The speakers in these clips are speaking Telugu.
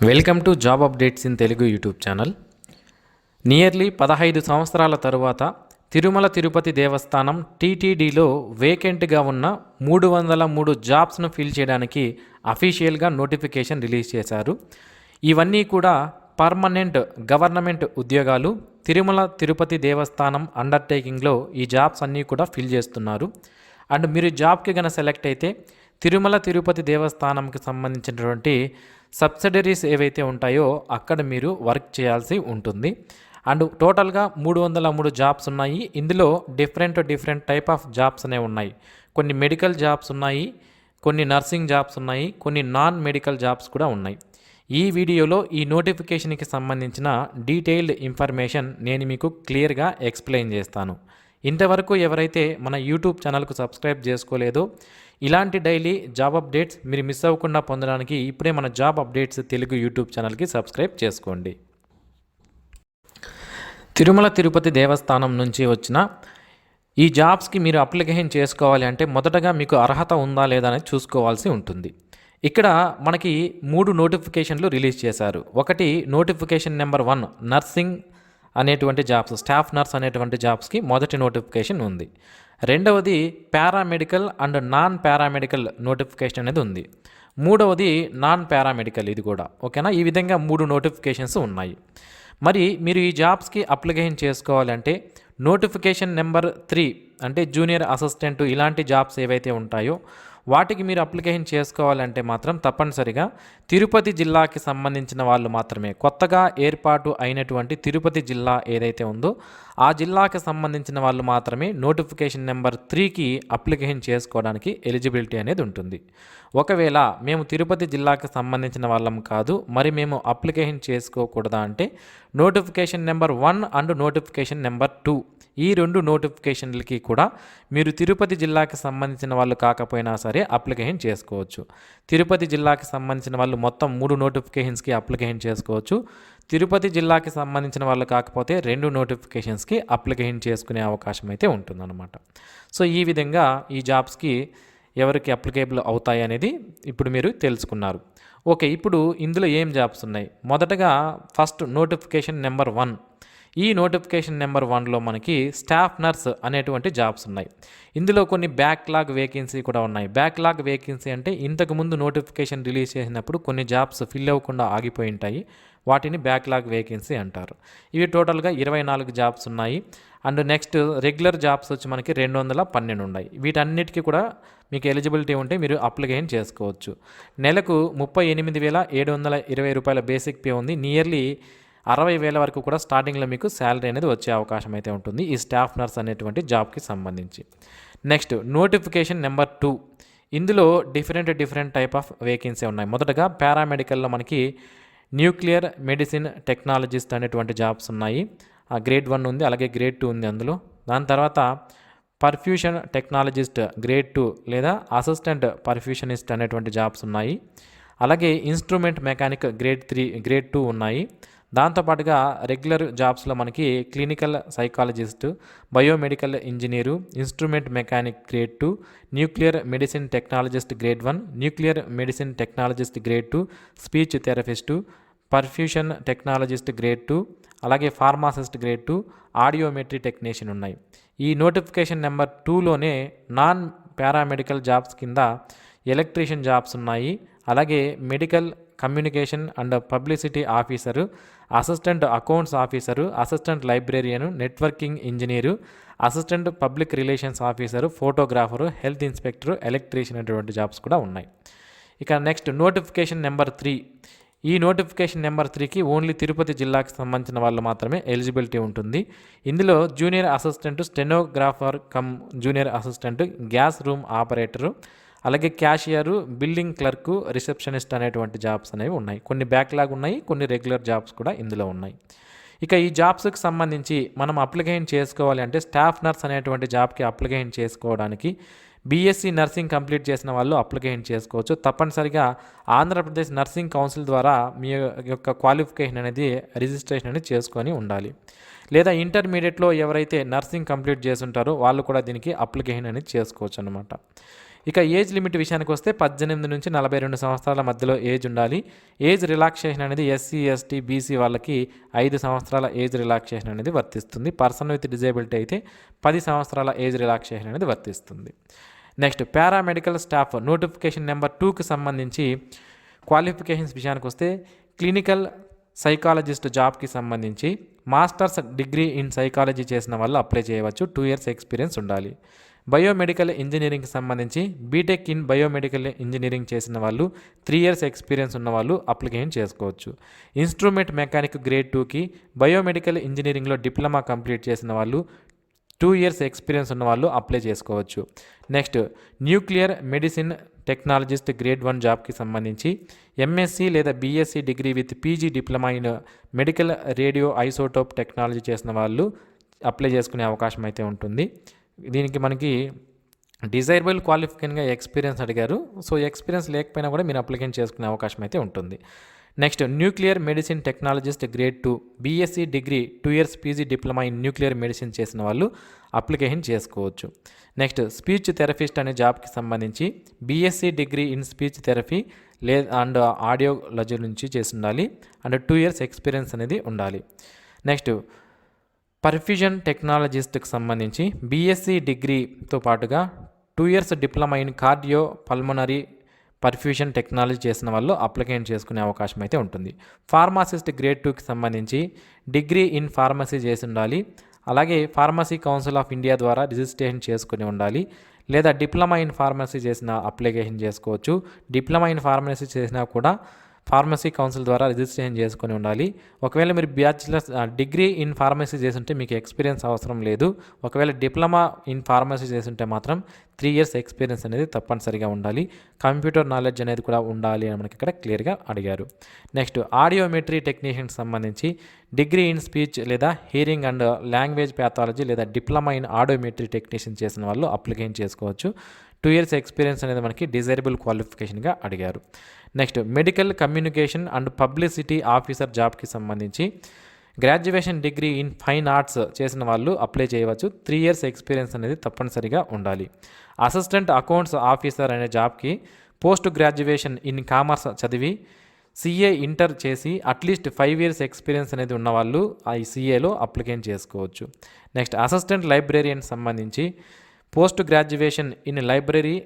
Welcome to job updates in Telugu YouTube channel. Nearly 15 సంవత్సరాల తరువాత తిరుమల తిరుపతి దేవస్థానం టీటీడీలో వేకెంట్గా ఉన్న 303 జాబ్స్ను ఫిల్ చేయడానికి అఫీషియల్గా నోటిఫికేషన్ రిలీజ్ చేశారు. ఇవన్నీ కూడా పర్మనెంట్ గవర్నమెంట్ ఉద్యోగాలు. తిరుమల తిరుపతి దేవస్థానం అండర్టేకింగ్లో ఈ జాబ్స్ అన్నీ కూడా ఫిల్ చేస్తున్నారు. అండ్ మీరు జాబ్కి గన సెలెక్ట్ అయితే తిరుమల తిరుపతి దేవస్థానంకి సంబంధించినటువంటి సబ్సిడరీస్ ఏవైతే ఉంటాయో అక్కడ మీరు వర్క్ చేయాల్సి ఉంటుంది. అండ్ టోటల్గా 303 జాబ్స్ ఉన్నాయి. ఇందులో డిఫరెంట్ టైప్ ఆఫ్ జాబ్స్ అనేవి ఉన్నాయి. కొన్ని మెడికల్ జాబ్స్ ఉన్నాయి, కొన్ని నర్సింగ్ జాబ్స్ ఉన్నాయి, కొన్ని నాన్ మెడికల్ జాబ్స్ కూడా ఉన్నాయి. ఈ వీడియోలో ఈ నోటిఫికేషన్కి సంబంధించిన డీటెయిల్డ్ ఇన్ఫర్మేషన్ నేను మీకు క్లియర్గా ఎక్స్ప్లెయిన్ చేస్తాను. ఇంతవరకు ఎవరైతే మన యూట్యూబ్ ఛానల్కు సబ్స్క్రైబ్ చేసుకోలేదో ఇలాంటి డైలీ జాబ్ అప్డేట్స్ మీరు మిస్ అవ్వకుండా పొందడానికి ఇప్పుడే మన జాబ్ అప్డేట్స్ తెలుగు యూట్యూబ్ ఛానల్కి సబ్స్క్రైబ్ చేసుకోండి. తిరుమల తిరుపతి దేవస్థానం నుంచి వచ్చిన ఈ జాబ్స్కి మీరు అప్లికేషన్ చేసుకోవాలి అంటే మొదటగా మీకు అర్హత ఉందా లేదా అనేది చూసుకోవాల్సి ఉంటుంది. ఇక్కడ మనకి 3 నోటిఫికేషన్లు రిలీజ్ చేశారు. ఒకటి నోటిఫికేషన్ నెంబర్ 1 నర్సింగ్ అనేటువంటి జాబ్స్, స్టాఫ్ నర్స్ అనేటువంటి జాబ్స్కి మొదటి నోటిఫికేషన్ ఉంది. రెండవది paramedical and non paramedical notification అనేది ఉంది. మూడవది నాన్ పారామెడికల్, ఇది కూడా ఓకేనా. ఈ విధంగా 3 నోటిఫికేషన్స్ ఉన్నాయి. మరి మీరు ఈ జాబ్స్కి అప్లికేషన్ చేసుకోవాలంటే నోటిఫికేషన్ నెంబర్ 3 అంటే జూనియర్ అసిస్టెంట్ ఇలాంటి జాబ్స్ ఏవైతే ఉంటాయో వాటికి మీరు అప్లికేషన్ చేసుకోవాలంటే మాత్రం తప్పనిసరిగా తిరుపతి జిల్లాకి సంబంధించిన వాళ్ళు మాత్రమే, కొత్తగా ఏర్పాటు అయినటువంటి తిరుపతి జిల్లా ఏదైతే ఉందో ఆ జిల్లాకి సంబంధించిన వాళ్ళు మాత్రమే నోటిఫికేషన్ నెంబర్ 3కి అప్లికేషన్ చేసుకోవడానికి ఎలిజిబిలిటీ అనేది ఉంటుంది. ఒకవేళ మేము తిరుపతి జిల్లాకి సంబంధించిన వాళ్ళం కాదు, మరి మేము అప్లికేషన్ చేసుకోకూడదా అంటే notification number 1 and notification number 2 ఈ 2 నోటిఫికేషన్లకి కూడా మీరు తిరుపతి జిల్లాకి సంబంధించిన వాళ్ళు కాకపోయినా సరే అప్లికేషన్ చేసుకోవచ్చు. తిరుపతి జిల్లాకి సంబంధించిన వాళ్ళు మొత్తం 3 నోటిఫికేషన్స్కి అప్లికేషన్ చేసుకోవచ్చు. తిరుపతి జిల్లాకి సంబంధించిన వాళ్ళు కాకపోతే 2 నోటిఫికేషన్స్కి అప్లికేషన్ చేసుకునే అవకాశం అయితే ఉంటుందన్నమాట. సో ఈ విధంగా ఈ జాబ్స్కి ఎవరికి అప్లికేబుల్ అవుతాయి అనేది ఇప్పుడు మీరు తెలుసుకున్నారు. ఓకే, ఇప్పుడు ఇందులో ఏం జాబ్స్ ఉన్నాయి? మొదటగా ఫస్ట్ నోటిఫికేషన్ నెంబర్ 1. ఈ నోటిఫికేషన్ నెంబర్ 1లో మనకి స్టాఫ్ నర్స్ అనేటువంటి జాబ్స్ ఉన్నాయి. ఇందులో కొన్ని బ్యాక్లాగ్ వేకెన్సీ కూడా ఉన్నాయి. బ్యాక్లాగ్ వేకెన్సీ అంటే ఇంతకుముందు నోటిఫికేషన్ రిలీజ్ చేసినప్పుడు కొన్ని జాబ్స్ ఫిల్ అవ్వకుండా ఆగిపోయి ఉంటాయి, వాటిని బ్యాక్లాగ్ వేకెన్సీ అంటారు. ఇవి టోటల్గా 24 జాబ్స్ ఉన్నాయి. అండ్ నెక్స్ట్ రెగ్యులర్ జాబ్స్ వచ్చి మనకి 212 ఉన్నాయి. వీటన్నిటికీ కూడా మీకు ఎలిజిబిలిటీ ఉంటే మీరు అప్లికేషన్ చేసుకోవచ్చు. నెలకు 38,720 రూపాయల బేసిక్ పే ఉంది. నియర్లీ 60,000 వరకు కూడా స్టార్టింగ్లో మీకు శాలరీ అనేది వచ్చే అవకాశం అయితే ఉంటుంది ఈ స్టాఫ్ నర్స్ అనేటువంటి జాబ్కి సంబంధించి. Next notification number 2. ఇందులో డిఫరెంట్ టైప్ ఆఫ్ వేకెన్సీ ఉన్నాయి. మొదటగా పారామెడికల్లో మనకి న్యూక్లియర్ మెడిసిన్ టెక్నాలజిస్ట్ అనేటువంటి జాబ్స్ ఉన్నాయి. గ్రేడ్ 1 ఉంది, అలాగే గ్రేడ్ 2 ఉంది అందులో. దాని తర్వాత పర్ఫ్యూషన్ టెక్నాలజిస్ట్ గ్రేడ్ 2 లేదా అసిస్టెంట్ పర్ఫ్యూషనిస్ట్ అనేటువంటి జాబ్స్ ఉన్నాయి. అలాగే ఇన్స్ట్రుమెంట్ మెకానిక్ గ్రేడ్ 3, గ్రేడ్ 2 ఉన్నాయి. దాంతోపాటుగా రెగ్యులర్ జాబ్స్లో మనకి clinical psychologist, biomedical engineer, instrument mechanic grade 2, nuclear medicine technologist grade 1, nuclear medicine technologist grade 2, speech therapist, perfusion technologist grade 2, అలాగే ఫార్మాసిస్ట్ గ్రేడ్ 2, ఆడియోమెట్రీ టెక్నీషియన్ ఉన్నాయి. ఈ నోటిఫికేషన్ నెంబర్ 2లోనే నాన్ పారామెడికల్ జాబ్స్ కింద ఎలక్ట్రీషియన్ జాబ్స్ ఉన్నాయి. అలాగే medical communication and publicity officer, assistant accounts officer, assistant librarian, networking engineer, assistant public relations officer, photographer, health inspector, electrician అనేటువంటి జాబ్స్ కూడా ఉన్నాయి. ఇక నెక్స్ట్ నోటిఫికేషన్ నెంబర్ 3. ఈ నోటిఫికేషన్ నెంబర్ 3కి ఓన్లీ తిరుపతి జిల్లాకి సంబంధించిన వాళ్ళు మాత్రమే ఎలిజిబిలిటీ ఉంటుంది. ఇందులో junior assistant, stenographer come junior assistant, gas room operator, అలాగే క్యాషియరు, బిల్డింగ్ క్లర్కు, రిసెప్షనిస్ట్ అనేటువంటి జాబ్స్ అనేవి ఉన్నాయి. కొన్ని బ్యాక్లాగ్ ఉన్నాయి, కొన్ని రెగ్యులర్ జాబ్స్ కూడా ఇందులో ఉన్నాయి. ఇక ఈ జాబ్స్కి సంబంధించి మనం అప్లికేషన్ చేసుకోవాలి అంటే స్టాఫ్ నర్స్ అనేటువంటి జాబ్కి అప్లికేషన్ చేసుకోవడానికి బీఎస్సీ నర్సింగ్ కంప్లీట్ చేసిన వాళ్ళు అప్లికేషన్ చేసుకోవచ్చు. తప్పనిసరిగా ఆంధ్రప్రదేశ్ నర్సింగ్ కౌన్సిల్ ద్వారా మీ యొక్క క్వాలిఫికేషన్ అనేది రిజిస్ట్రేషన్ అనేది చేసుకొని ఉండాలి. లేదా ఇంటర్మీడియట్లో ఎవరైతే నర్సింగ్ కంప్లీట్ చేసి ఉంటారో వాళ్ళు కూడా దీనికి అప్లికేషన్ అనేది చేసుకోవచ్చు అనమాట. ఇక ఏజ్ లిమిట్ విషయానికి వస్తే 18 నుంచి 42 సంవత్సరాల మధ్యలో ఏజ్ ఉండాలి. ఏజ్ రిలాక్సేషన్ అనేది ఎస్సీ, ఎస్టీ, బీసీ వాళ్ళకి 5 సంవత్సరాల ఏజ్ రిలాక్సేషన్ అనేది వర్తిస్తుంది. పర్సన్ విత్ డిజేబిలిటీ అయితే 10 సంవత్సరాల ఏజ్ రిలాక్సేషన్ అనేది వర్తిస్తుంది. Next paramedical staff notification number 2కి సంబంధించి క్వాలిఫికేషన్స్ విషయానికి వస్తే క్లినికల్ సైకాలజిస్ట్ జాబ్కి సంబంధించి మాస్టర్స్ డిగ్రీ ఇన్ సైకాలజీ చేసిన వాళ్ళు అప్లై చేయవచ్చు. 2 years ఎక్స్పీరియన్స్ ఉండాలి. బయోమెడికల్ ఇంజనీరింగ్కి సంబంధించి బీటెక్ ఇన్ బయోమెడికల్ ఇంజనీరింగ్ చేసిన వాళ్ళు 3 years ఎక్స్పీరియన్స్ ఉన్న వాళ్ళు అప్లికేషన్ చేసుకోవచ్చు. ఇన్స్ట్రుమెంట్ మెకానిక్ గ్రేడ్ 2కి బయోమెడికల్ ఇంజనీరింగ్లో డిప్లొమా కంప్లీట్ చేసిన వాళ్ళు 2 years ఎక్స్పీరియన్స్ ఉన్న వాళ్ళు అప్లై చేసుకోవచ్చు. Next nuclear medicine technologist grade 1 జాబ్కి సంబంధించి ఎంఎస్సి లేదా BSc degree with PG diploma in medical radio isotope technology చేసిన వాళ్ళు అప్లై చేసుకునే అవకాశం అయితే ఉంటుంది. దీనికి మనకి డిజైరబుల్ క్వాలిఫికేషన్గా ఎక్స్పీరియన్స్ అడిగారు. సో ఎక్స్పీరియన్స్ లేకపోయినా కూడా మీరు అప్లికేషన్ చేసుకునే అవకాశం అయితే ఉంటుంది. Next nuclear medicine technologist grade 2 BSc degree 2 years PG diploma in nuclear medicine చేసిన వాళ్ళు అప్లికేషన్ చేసుకోవచ్చు. నెక్స్ట్ స్పీచ్ థెరపిస్ట్ అనే జాబ్కి సంబంధించి BSc degree in speech therapy and audiology నుంచి చేసి ఉండాలి అండ్ 2 years ఎక్స్పీరియన్స్ అనేది ఉండాలి. నెక్స్ట్ పర్ఫ్యూజన్ టెక్నాలజిస్ట్కి సంబంధించి బీఎస్సీ డిగ్రీతో పాటుగా 2 years diploma in cardio pulmonary perfusion technology చేసిన వాళ్ళు అప్లికేషన్ చేసుకునే అవకాశం అయితే ఉంటుంది. ఫార్మాసిస్ట్ గ్రేడ్ 2కి సంబంధించి డిగ్రీ ఇన్ ఫార్మసీ చేసి ఉండాలి. అలాగే ఫార్మసీ కౌన్సిల్ ఆఫ్ ఇండియా ద్వారా రిజిస్ట్రేషన్ చేసుకుని ఉండాలి. లేదా డిప్లొమా ఇన్ ఫార్మసీ చేసిన అప్లికేషన్ చేసుకోవచ్చు. డిప్లొమా ఇన్ ఫార్మసీ చేసినా కూడా ఫార్మసీ కౌన్సిల్ ద్వారా రిజిస్ట్రేషన్ చేసుకొని ఉండాలి. ఒకవేళ మీరు బ్యాచిలర్స్ డిగ్రీ ఇన్ ఫార్మసీ చేస్తుంటే మీకు ఎక్స్పీరియన్స్ అవసరం లేదు. ఒకవేళ డిప్లొమా ఇన్ ఫార్మసీ చేస్తుంటే మాత్రం 3 years ఎక్స్పీరియన్స్ అనేది తప్పనిసరిగా ఉండాలి. కంప్యూటర్ నాలెడ్జ్ అనేది కూడా ఉండాలి అని మనకి ఇక్కడ క్లియర్గా అడిగారు. నెక్స్ట్ ఆడియోమెట్రీ టెక్నీషియన్కి సంబంధించి డిగ్రీ ఇన్ స్పీచ్ లేదా హియరింగ్ అండ్ లాంగ్వేజ్ ప్యాథాలజీ లేదా డిప్లొమా ఇన్ ఆడియోమెట్రీ టెక్నీషియన్ చేసిన వాళ్ళు అప్లికేషన్ చేసుకోవచ్చు. 2 years ఎక్స్పీరియన్స్ అనేది మనకి డిజైరబుల్ క్వాలిఫికేషన్గా అడిగారు. Next medical communication and publicity officer జాబ్కి సంబంధించి graduation degree in fine arts చేసిన వాళ్ళు అప్లై చేయవచ్చు. 3 years ఎక్స్పీరియన్స్ అనేది తప్పనిసరిగా ఉండాలి. అసిస్టెంట్ అకౌంట్స్ ఆఫీసర్ అనే జాబ్కి పోస్ట్ గ్రాడ్యుయేషన్ ఇన్ కామర్స్ చదివి సిఏ ఇంటర్ చేసి అట్లీస్ట్ 5 years ఎక్స్పీరియన్స్ అనేది ఉన్నవాళ్ళు ఈ సిఏలో అప్లికేషన్ చేసుకోవచ్చు. నెక్స్ట్ అసిస్టెంట్ లైబ్రేరియన్ సంబంధించి post graduation in library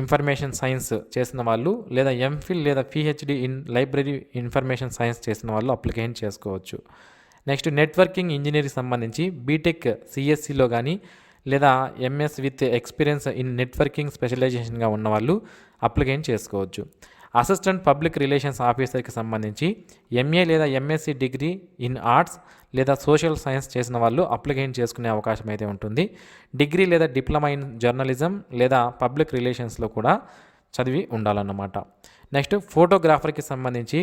information science చేసిన వాళ్ళు లేదా ఎంఫిల్ లేదా PhD in library information science చేసిన వాళ్ళు అప్లికేషన్ చేసుకోవచ్చు. నెక్స్ట్ నెట్వర్కింగ్ ఇంజనీరింగ్ సంబంధించి బీటెక్ సిఎస్సిలో కానీ లేదా MS with experience in networking స్పెషలైజేషన్గా ఉన్నవాళ్ళు అప్లికేషన్ చేసుకోవచ్చు. అసిస్టెంట్ పబ్లిక్ రిలేషన్స్ ఆఫీసర్కి సంబంధించి ఎంఏ లేదా ఎంఎస్సి డిగ్రీ ఇన్ ఆర్ట్స్ లేదా సోషల్ సైన్స్ చేసిన వాళ్ళు అప్లికేషన్ చేసుకునే అవకాశం అయితే ఉంటుంది. డిగ్రీ లేదా డిప్లొమా ఇన్ జర్నలిజం లేదా పబ్లిక్ రిలేషన్స్లో కూడా చదివి ఉండాలన్నమాట. నెక్స్ట్ ఫోటోగ్రాఫర్కి సంబంధించి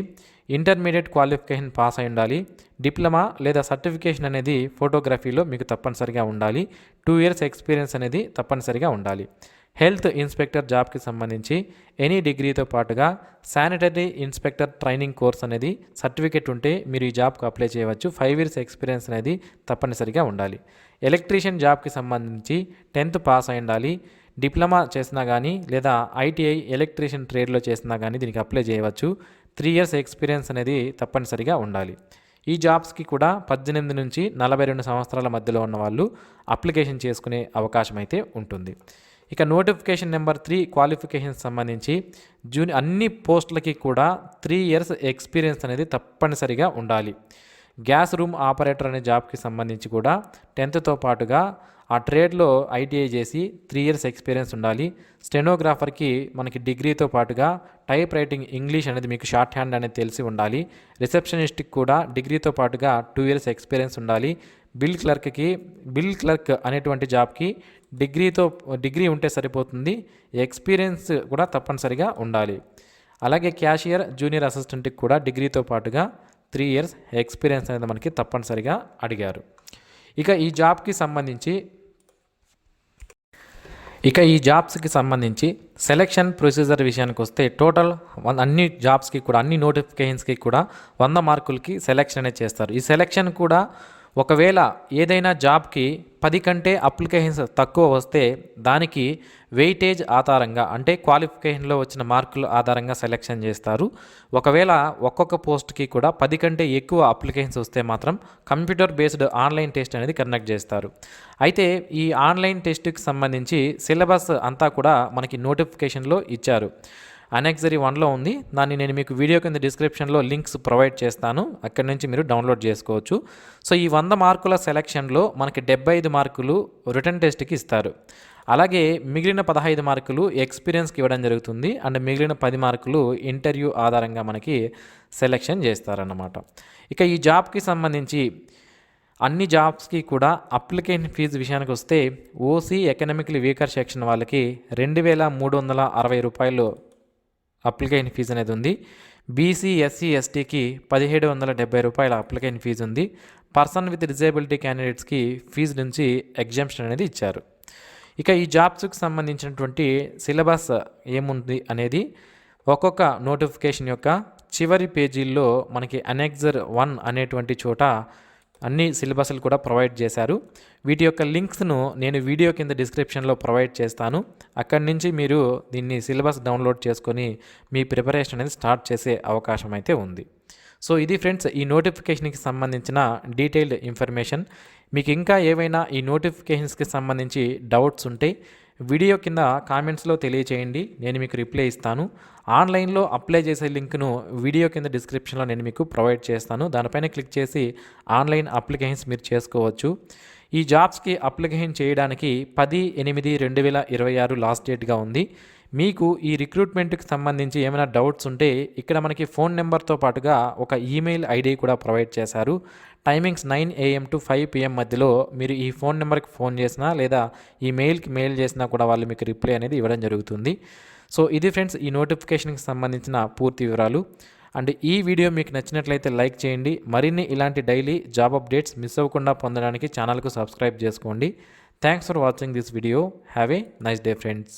ఇంటర్మీడియట్ క్వాలిఫికేషన్ పాస్ అయి ఉండాలి. డిప్లొమా లేదా సర్టిఫికేషన్ అనేది ఫోటోగ్రఫీలో మీకు తప్పనిసరిగా ఉండాలి. 2 years ఎక్స్పీరియన్స్ అనేది తప్పనిసరిగా ఉండాలి. హెల్త్ ఇన్స్పెక్టర్ జాబ్కి సంబంధించి ఎనీ డిగ్రీతో పాటుగా శానిటరీ ఇన్స్పెక్టర్ ట్రైనింగ్ కోర్స్ అనేది సర్టిఫికేట్ ఉంటే మీరు ఈ జాబ్కి అప్లై చేయవచ్చు. 5 years ఎక్స్పీరియన్స్ అనేది తప్పనిసరిగా ఉండాలి. ఎలక్ట్రీషియన్ జాబ్కి సంబంధించి 10th పాస్ అయి ఉండాలి. డిప్లొమా చేసినా కానీ లేదా ఐటీఐ ఎలక్ట్రీషియన్ ట్రేడ్లో చేసినా కానీ దీనికి అప్లై చేయవచ్చు. 3 years ఎక్స్పీరియన్స్ అనేది తప్పనిసరిగా ఉండాలి. ఈ జాబ్స్కి కూడా 18 నుంచి 42 సంవత్సరాల మధ్యలో ఉన్న వాళ్ళు అప్లికేషన్ చేసుకునే అవకాశం అయితే ఉంటుంది. ఇక నోటిఫికేషన్ నెంబర్ 3 క్వాలిఫికేషన్ సంబంధించి అన్ని పోస్టులకి కూడా 3 years ఎక్స్పీరియన్స్ అనేది తప్పనిసరిగా ఉండాలి. గ్యాస్ రూమ్ ఆపరేటర్ అనే జాబ్కి సంబంధించి కూడా 10thతో పాటుగా ఆ ట్రేడ్లో ఐటీఐ చేసి 3 years ఎక్స్పీరియన్స్ ఉండాలి. స్టెనోగ్రాఫర్కి మనకి డిగ్రీతో పాటుగా టైప్ రైటింగ్ ఇంగ్లీష్ అనేది మీకు షార్ట్ హ్యాండ్ అనేది తెలిసి ఉండాలి. రిసెప్షనిస్ట్కి కూడా డిగ్రీతో పాటుగా 2 years ఎక్స్పీరియన్స్ ఉండాలి. బిల్ క్లర్క్ అనేటువంటి జాబ్కి డిగ్రీ ఉంటే సరిపోతుంది. ఎక్స్పీరియన్స్ కూడా తప్పనిసరిగా ఉండాలి. అలాగే క్యాషియర్ జూనియర్ అసిస్టెంట్కి కూడా డిగ్రీతో పాటుగా 3 years ఎక్స్పీరియన్స్ అనేది మనకి తప్పనిసరిగా అడిగారు. ఇక ఈ జాబ్స్కి సంబంధించి సెలెక్షన్ ప్రొసీజర్ విషయానికి వస్తే టోటల్ అన్ని జాబ్స్కి కూడా అన్ని నోటిఫికేషన్స్కి కూడా 100 మార్కులకి సెలెక్షన్ అనేది చేస్తారు. ఈ సెలెక్షన్ కూడా ఒకవేళ ఏదైనా జాబ్కి 10 కంటే అప్లికేషన్స్ తక్కువ వస్తే దానికి వెయిటేజ్ ఆధారంగా అంటే క్వాలిఫికేషన్లో వచ్చిన మార్కుల ఆధారంగా సెలెక్షన్ చేస్తారు. ఒకవేళ ఒక్కొక్క పోస్ట్కి కూడా 10 కంటే ఎక్కువ అప్లికేషన్స్ వస్తే మాత్రం కంప్యూటర్ బేస్డ్ ఆన్లైన్ టెస్ట్ అనేది కండక్ట్ చేస్తారు. అయితే ఈ ఆన్లైన్ టెస్ట్కి సంబంధించి సిలబస్ అంతా కూడా మనకి నోటిఫికేషన్లో ఇచ్చారు. అనెక్సరీ 1లో ఉంది. దాన్ని నేను మీకు వీడియో కింద డిస్క్రిప్షన్లో లింక్స్ ప్రొవైడ్ చేస్తాను. అక్కడి నుంచి మీరు డౌన్లోడ్ చేసుకోవచ్చు. సో ఈ 100 మార్కుల సెలెక్షన్లో మనకి 75 మార్కులు రిటన్ టెస్ట్కి ఇస్తారు. అలాగే మిగిలిన 15 మార్కులు ఎక్స్పీరియన్స్కి ఇవ్వడం జరుగుతుంది. అండ్ మిగిలిన 10 మార్కులు ఇంటర్వ్యూ ఆధారంగా మనకి సెలెక్షన్ చేస్తారన్నమాట. ఇక ఈ జాబ్కి సంబంధించి అన్ని జాబ్స్కి కూడా అప్లికేషన్ ఫీజు విషయానికి వస్తే ఓసీ ఎకనామికలీ వీకర్ సెక్షన్ వాళ్ళకి 2,360 రూపాయలు అప్లికేషన్ ఫీజు అనేది ఉంది. బీసీ ఎస్సీ ఎస్టీకి 1,770 రూపాయల అప్లికేషన్ ఫీజు ఉంది. పర్సన్ విత్ డిజేబిలిటీ క్యాండిడేట్స్కి ఫీజు నుంచి ఎగ్జామ్షన్ అనేది ఇచ్చారు. ఇక ఈ జాబ్స్కి సంబంధించినటువంటి సిలబస్ ఏముంది అనేది ఒక్కొక్క నోటిఫికేషన్ యొక్క చివరి పేజీల్లో మనకి అనెక్సర్ 1 అనేటువంటి చోట అన్ని సిలబస్లు కూడా ప్రొవైడ్ చేశారు. వీటి యొక్క లింక్స్ను నేను వీడియో కింద డిస్క్రిప్షన్లో ప్రొవైడ్ చేస్తాను. అక్కడి నుంచి మీరు దీన్ని సిలబస్ డౌన్లోడ్ చేసుకొని మీ ప్రిపరేషన్ అనేది స్టార్ట్ చేసే అవకాశం అయితే ఉంది. సో ఇది ఫ్రెండ్స్ ఈ నోటిఫికేషన్కి సంబంధించిన డీటెయిల్డ్ ఇన్ఫర్మేషన్. మీకు ఇంకా ఏవైనా ఈ నోటిఫికేషన్స్కి సంబంధించి డౌట్స్ ఉంటే వీడియో కింద కామెంట్స్లో తెలియచేయండి, నేను మీకు రిప్లై ఇస్తాను. ఆన్లైన్లో అప్లై చేసే లింక్ను వీడియో కింద డిస్క్రిప్షన్లో నేను మీకు ప్రొవైడ్ చేస్తాను. దానిపైన క్లిక్ చేసి ఆన్లైన్ అప్లికేషన్స్ మీరు చేసుకోవచ్చు. ఈ జాబ్స్కి అప్లికేషన్ చేయడానికి 10/8/2026 లాస్ట్ డేట్గా ఉంది. మీకు ఈ రిక్రూట్మెంట్కి సంబంధించి ఏమైనా డౌట్స్ ఉంటే ఇక్కడ మనకి ఫోన్ నెంబర్తో పాటుగా ఒక ఈమెయిల్ ఐడి కూడా ప్రొవైడ్ చేశారు. టైమింగ్స్ 9 AM to 5 PM మధ్యలో మీరు ఈ ఫోన్ నెంబర్కి ఫోన్ చేసినా లేదా ఈ మెయిల్కి మెయిల్ చేసినా కూడా వాళ్ళు మీకు రిప్లై అనేది ఇవ్వడం జరుగుతుంది. సో ఇది ఫ్రెండ్స్ ఈ నోటిఫికేషన్కి సంబంధించిన పూర్తి వివరాలు. అండ్ ఈ వీడియో మీకు నచ్చినట్లయితే లైక్ చేయండి. మరిన్ని ఇలాంటి డైలీ జాబ్ అప్డేట్స్ మిస్ అవ్వకుండా పొందడానికి ఛానల్కు సబ్స్క్రైబ్ చేసుకోండి. Thanks for watching this video. Have a nice day friends.